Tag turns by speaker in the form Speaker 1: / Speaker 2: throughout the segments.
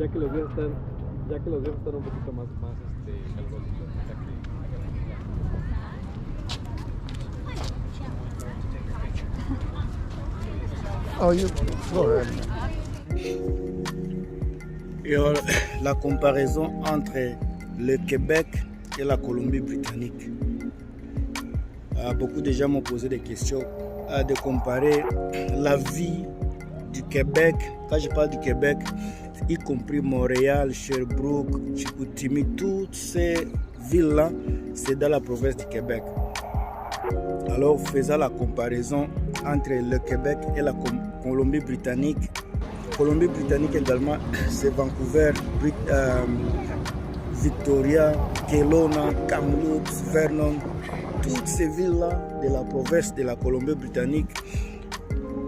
Speaker 1: ya que los días están un poquito más calurosos,
Speaker 2: Oh, you go ahead.
Speaker 3: Et la comparaison entre le Québec et la Colombie-Britannique. Beaucoup de gens m'ont posé des questions de comparer la vie du Québec. Quand je parle du Québec, y compris Montréal, Sherbrooke, Chicoutimi, toutes ces villes-là, c'est dans la province du Québec. Alors, faisant la comparaison entre le Québec et la Colombie-Britannique. Colombie-Britannique également, c'est Vancouver, Victoria, Kelowna, Kamloops, Vernon. Toutes ces villes-là de la province de la Colombie-Britannique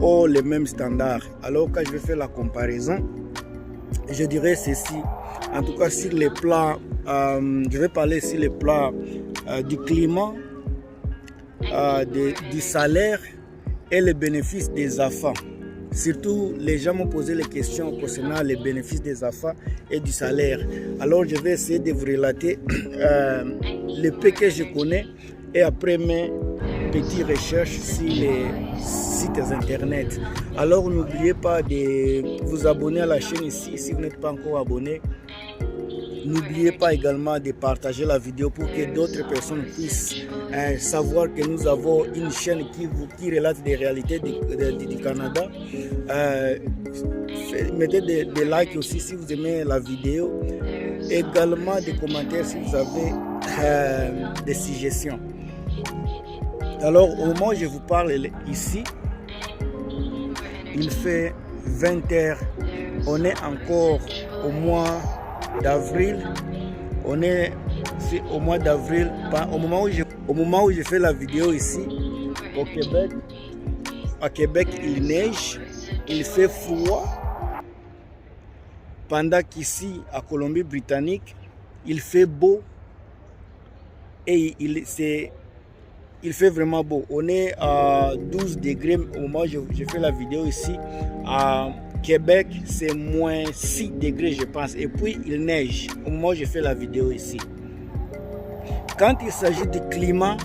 Speaker 3: ont les mêmes standards. Alors, quand je vais faire la comparaison, je dirais ceci. En tout cas, sur les plans, je vais parler sur les plans du climat, du salaire et les bénéfices des AFA. Surtout, les gens m'ont posé les questions concernant les bénéfices des AFA et du salaire. Alors, je vais essayer de vous relater les peu que je connais et après mes petites recherches sur les sites internet. Alors, n'oubliez pas de vous abonner à la chaîne ici si vous n'êtes pas encore abonné. N'oubliez pas également de partager la vidéo pour que d'autres personnes puissent savoir que nous avons une chaîne qui relate des réalités du Canada. Mettez des likes aussi si vous aimez la vidéo. Également des commentaires si vous avez des suggestions. Alors au moment où je vous parle ici, il fait 20 h. On est encore au mois d'avril, on est au mois d'avril, au moment où je fais la vidéo ici au Québec. À Québec, il neige, il fait froid, pendant qu'ici à Colombie-Britannique, il fait beau et il fait vraiment beau. On est à 12 degrés au moment où je fais la vidéo ici. À Québec, c'est moins 6 degrés, je pense. Et puis, il neige au moment où je fais la vidéo ici. Quand il s'agit du climat,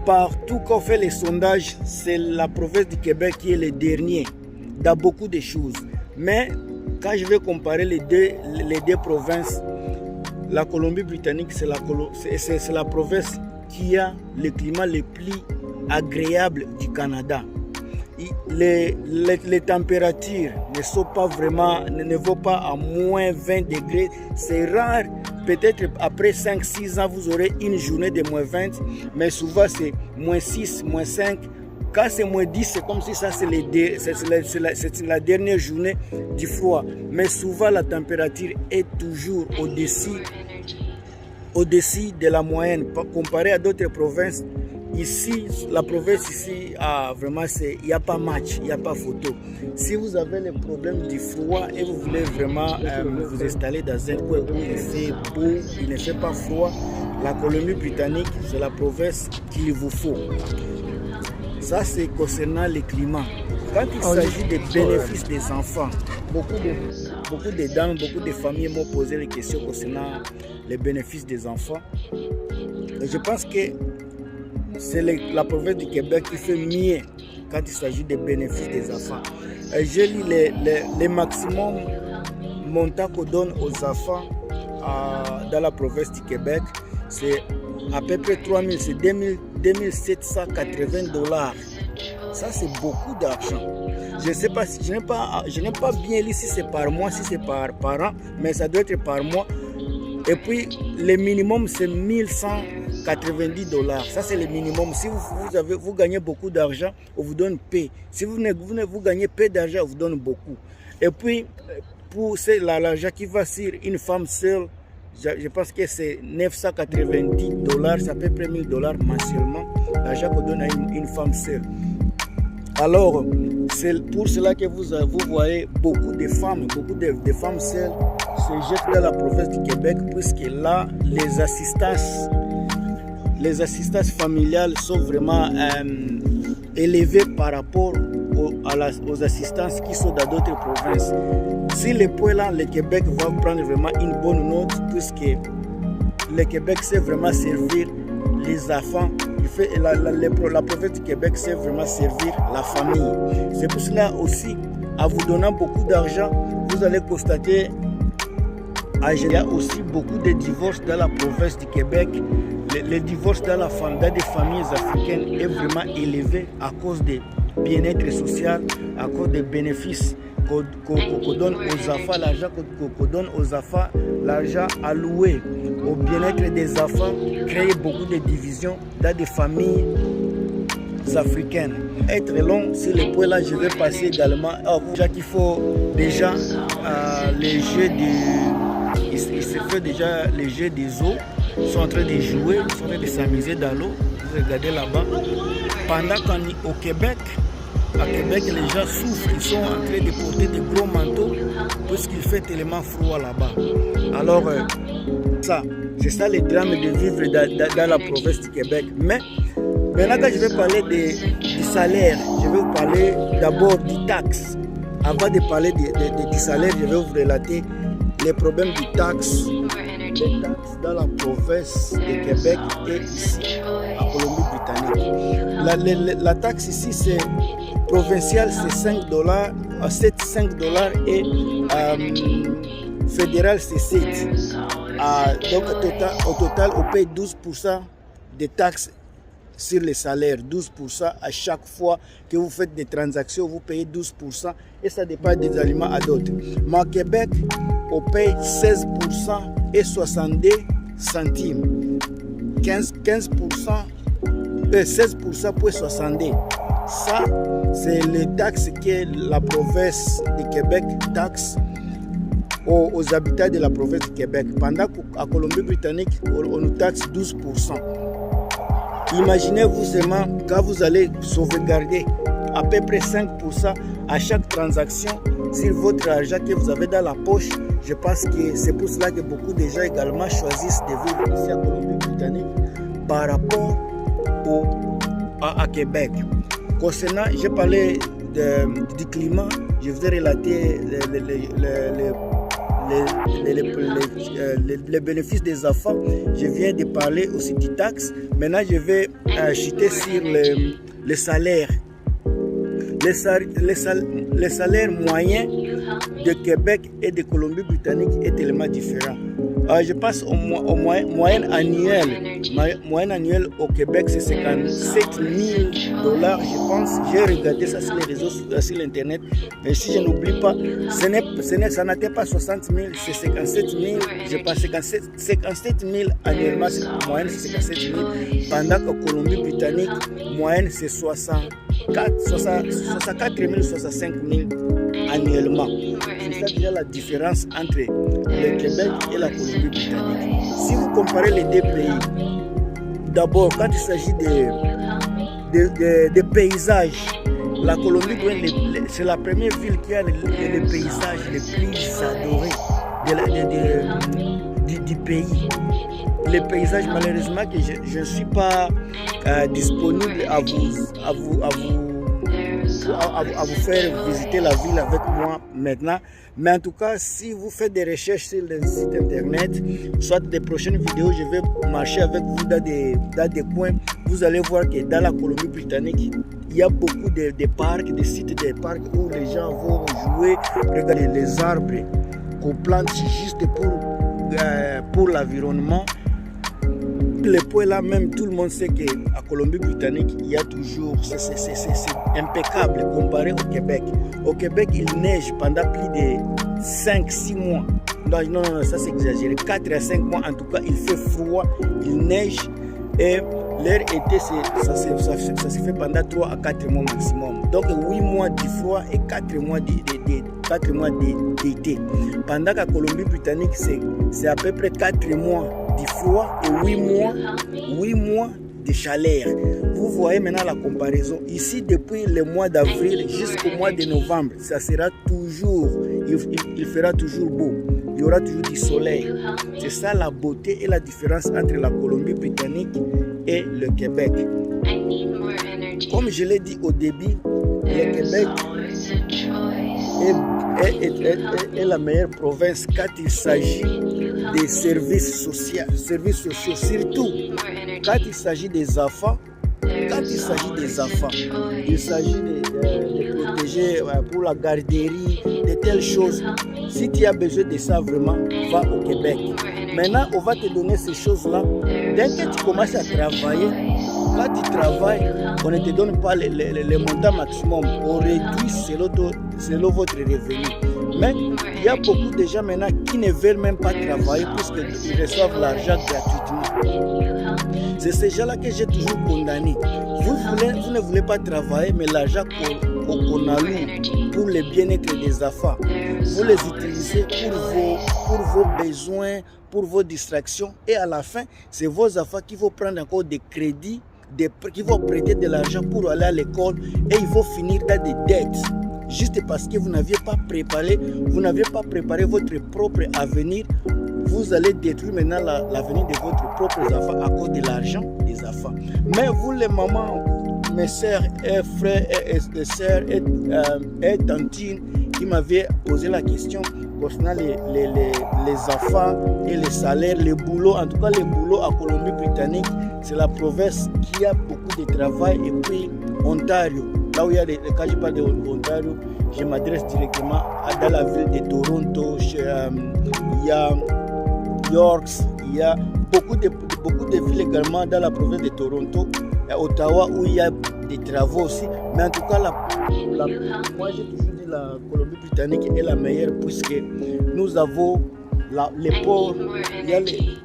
Speaker 3: partout qu'on fait les sondages, c'est la province du Québec qui est le dernier dans beaucoup de choses. Mais quand je vais comparer les deux provinces, la Colombie-Britannique, c'est la province qui a le climat le plus agréable du Canada. Les températures ne vont pas à moins 20 degrés. C'est rare, peut-être après 5-6 ans, vous aurez une journée de moins 20, mais souvent c'est moins 6, moins 5. Quand c'est moins 10, c'est comme si ça c'est la dernière journée du froid. Mais souvent la température est toujours au-dessus de la moyenne. Comparé à d'autres provinces, ici, la province ici, vraiment, il n'y a pas match, il n'y a pas photo. Si vous avez le problème du froid et vous voulez vraiment vous installer dans un coin où il fait beau, il ne fait pas froid, la Colombie-Britannique, c'est la province qu'il vous faut. Ça, c'est concernant le climat. Quand il s'agit des bénéfices des enfants, beaucoup de dames, beaucoup de familles m'ont posé les questions concernant les bénéfices des enfants. Et je pense que c'est la province du Québec qui fait mieux quand il s'agit des bénéfices des enfants. J'ai lu les maximum montant qu'on donne aux enfants dans la province du Québec. C'est à peu près 3000, c'est 2780 $. Ça, c'est beaucoup d'argent. Je ne sais pas si je n'ai pas bien lu si c'est par mois, si c'est par an, mais ça doit être par mois. Et puis, le minimum, c'est 1190 $. Ça, c'est le minimum. Si vous gagnez beaucoup d'argent, on vous donne peu. Si vous gagnez peu d'argent, on vous donne beaucoup. Et puis, pour l'argent qui va sur une femme seule, je pense que c'est 990 $, c'est à peu près 1000 $ mensuellement, l'argent qu'on donne à une femme seule. Alors, c'est pour cela que vous voyez beaucoup de femmes seules se jettent dans la province du Québec, puisque là, les assistances familiales sont vraiment élevées par rapport aux assistances qui sont dans d'autres provinces. Si le point là, le Québec va prendre vraiment une bonne note, puisque le Québec sait vraiment servir les enfants. La province du Québec sait vraiment servir la famille. C'est pour cela aussi, en vous donnant beaucoup d'argent, vous allez constater qu'il y a aussi beaucoup de divorces dans la province du Québec. Le divorce dans des familles africaines est vraiment élevé à cause du bien-être social, à cause des bénéfices qu'on donne aux enfants, l'argent qu'on donne aux enfants, l'argent alloué au bien-être des enfants crée beaucoup de divisions dans des familles africaines. Être long sur le point là, je vais passer également déjà qu'il faut déjà les jeux il se fait déjà les jeux des eaux. Ils sont en train de jouer, ils sont en train de s'amuser dans l'eau. Vous regardez là-bas. Pendant qu'au Québec, les gens souffrent. Ils sont en train de porter des gros manteaux puisqu'il fait tellement froid là-bas. Alors, c'est ça le drame de vivre dans la province du Québec. Mais maintenant, quand je vais parler du salaire, je vais vous parler d'abord du taxe. Avant de parler du salaire, je vais vous relater les problèmes du taxe. Les taxes dans la province du Québec et ici, à Colombie-Britannique. La taxe ici, c'est provinciale, c'est $5, c'est $5 et fédéral, c'est 7. Donc au total, on paye 12% de taxes sur les salaires, 12% à chaque fois que vous faites des transactions, vous payez 12% et ça dépend des aliments à d'autres. Mais au Québec, on paye 16% et 62 centimes. 16% pour 62. Ça, c'est les taxes que la province du Québec taxe aux habitants de la province du Québec. Pendant qu'à Colombie-Britannique, on nous taxe 12%. Imaginez-vous seulement quand vous allez sauvegarder à peu près 5% à chaque transaction sur votre argent que vous avez dans la poche. Je pense que c'est pour cela que beaucoup de gens également choisissent de vivre ici à Colombie-Britannique par rapport à Québec. Concernant, j'ai parlé du climat, je vous ai relaté les bénéfices des enfants. Je viens de parler aussi du taxe. Maintenant, je vais chuter sur les salaires. Les salaires moyens de Québec et de Colombie-Britannique est tellement différent. Je pense au moyenne annuelle au Québec, c'est 57 000 $, je pense. J'ai regardé ça sur les réseaux, sur l'internet. Mais si je n'oublie pas, ça n'était pas 60 000, c'est 57 000. Je pense 57 000 annuellement, moyenne c'est 57 000. Pendant que Colombie-Britannique, moyenne c'est 64 000, 65 000 annuellement. C'est ça déjà la différence entre le Québec et la Colombie-Britannique. Si vous comparez les deux pays, d'abord quand il s'agit des paysages, la Colombie-Britannique c'est la première ville qui a les paysages les plus adorés du pays. Les paysages, malheureusement, que je ne suis pas disponible à vous faire visiter la ville avec moi maintenant. Mais en tout cas, si vous faites des recherches sur le site internet, soit des prochaines vidéos, je vais marcher avec vous dans des coins. Vous allez voir que dans la Colombie-Britannique, il y a beaucoup de parcs, de sites de parcs où les gens vont jouer, regarder les arbres qu'on plante juste pour l'environnement. Le point là même, tout le monde sait qu'à Colombie-Britannique, il y a toujours, c'est impeccable comparé au Québec. Au Québec, il neige pendant plus de 5-6 mois. Non, ça c'est exagéré. 4 à 5 mois, en tout cas, il fait froid, il neige et l'air été, ça se fait pendant 3 à 4 mois maximum. Donc 8 mois de froid et 4 mois d'été. Pendant qu'à Colombie-Britannique, c'est à peu près 4 mois de froid et 8 mois de chaleur. Vous voyez maintenant la comparaison. Ici, depuis le mois d'avril jusqu'au mois de novembre, ça sera toujours, il fera toujours beau. Il y aura toujours du soleil. C'est ça la beauté et la différence entre la Colombie-Britannique et le Québec. Comme je l'ai dit au début, le Québec est la meilleure province quand il s'agit des services sociaux, surtout quand il s'agit des enfants. Quand il s'agit des enfants, il s'agit de protéger pour la garderie, de telles choses. Si tu as besoin de ça vraiment, va au Québec. Maintenant, on va te donner ces choses-là. Dès que tu commences à travailler, quand tu travailles, on ne te donne pas les montants maximum. On réduit selon votre revenu. Mais il y a beaucoup de gens maintenant qui ne veulent même pas travailler puisqu'ils reçoivent l'argent gratuitement. C'est ces gens-là que j'ai toujours condamné. Vous ne voulez pas travailler, mais l'argent qu'on alloue pour le bien-être des enfants, vous les utilisez pour vos besoins, pour vos distractions. Et à la fin, c'est vos enfants qui vont prendre encore des crédits, qui vont prêter de l'argent pour aller à l'école et ils vont finir dans des dettes. Juste parce que vous n'aviez pas préparé votre propre avenir. Vous allez détruire maintenant l'avenir de votre propre enfant à cause de l'argent des enfants. Mais vous les mamans, mes soeurs et frères et sœurs et tantines qui m'avaient posé la question concernant les enfants et les salaires, les boulots, en tout cas les boulots à Colombie-Britannique, c'est la province qui a beaucoup de travail et puis Ontario. Là où il y a quand je parle de Ontario, je m'adresse directement dans la ville de Toronto, il y a York, il y a beaucoup de villes également dans la province de Toronto, Ottawa où il y a des travaux aussi. Mais en tout cas, moi j'ai toujours dit la Colombie-Britannique est la meilleure puisque nous avons les ports.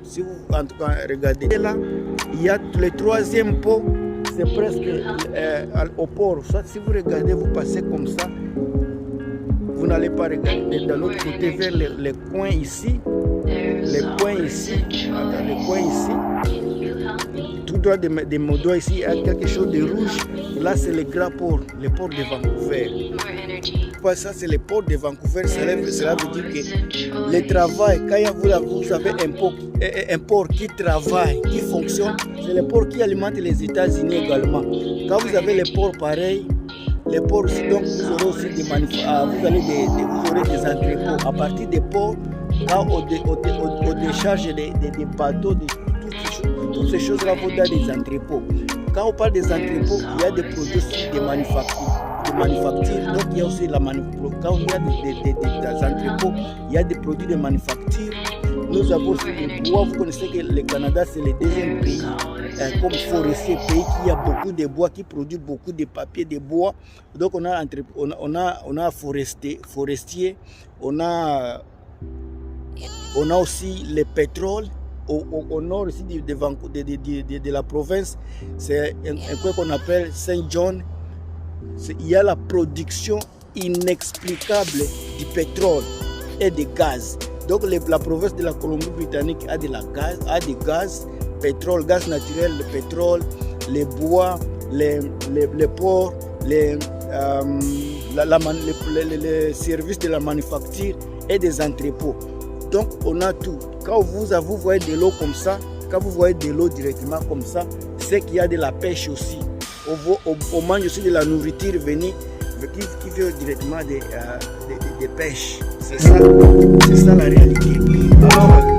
Speaker 3: Si vous en tout cas regardez là, il y a le troisième port, c'est presque au port. Soit si vous regardez, vous passez comme ça, vous n'allez pas regarder de l'autre côté vers les coins ici. Les coins ici, tout droit de mon doigt ici, il y a quelque chose de rouge. Là, c'est le grand port, le port de Vancouver. Ça, c'est le port de Vancouver. Cela veut dire que le travail, quand vous avez un port qui travaille, qui fonctionne, c'est le port qui alimente les États-Unis également. Quand vous avez les ports pareils, les ports aussi, donc vous aurez aussi des vous aurez des entrepôts. À partir des ports, quand on décharge des bateaux, toutes ces choses-là vont dans des entrepôts. Quand on parle des entrepôts, il y a des produits de manufacture. Donc il y a aussi quand il y a des entrepôts, il y a des produits de manufacture. Nous avons aussi le bois. Vous connaissez que le Canada, c'est le deuxième pays comme forestier, pays qui a beaucoup de bois, qui produit beaucoup de papier, de bois. Donc on a forestier, on a aussi le pétrole. Au nord aussi de la province, c'est un coin qu'on appelle Saint John. Il y a la production inexplicable du pétrole et du gaz. Donc la province de la Colombie-Britannique a des gaz, pétrole, gaz naturel, le pétrole, les bois, les ports, les services de la manufacture et des entrepôts. Donc on a tout. Quand vous voyez de l'eau comme ça, quand vous voyez de l'eau directement comme ça, c'est qu'il y a de la pêche aussi. On mange aussi de la nourriture qui vient directement des pêches. C'est ça la réalité. Alors,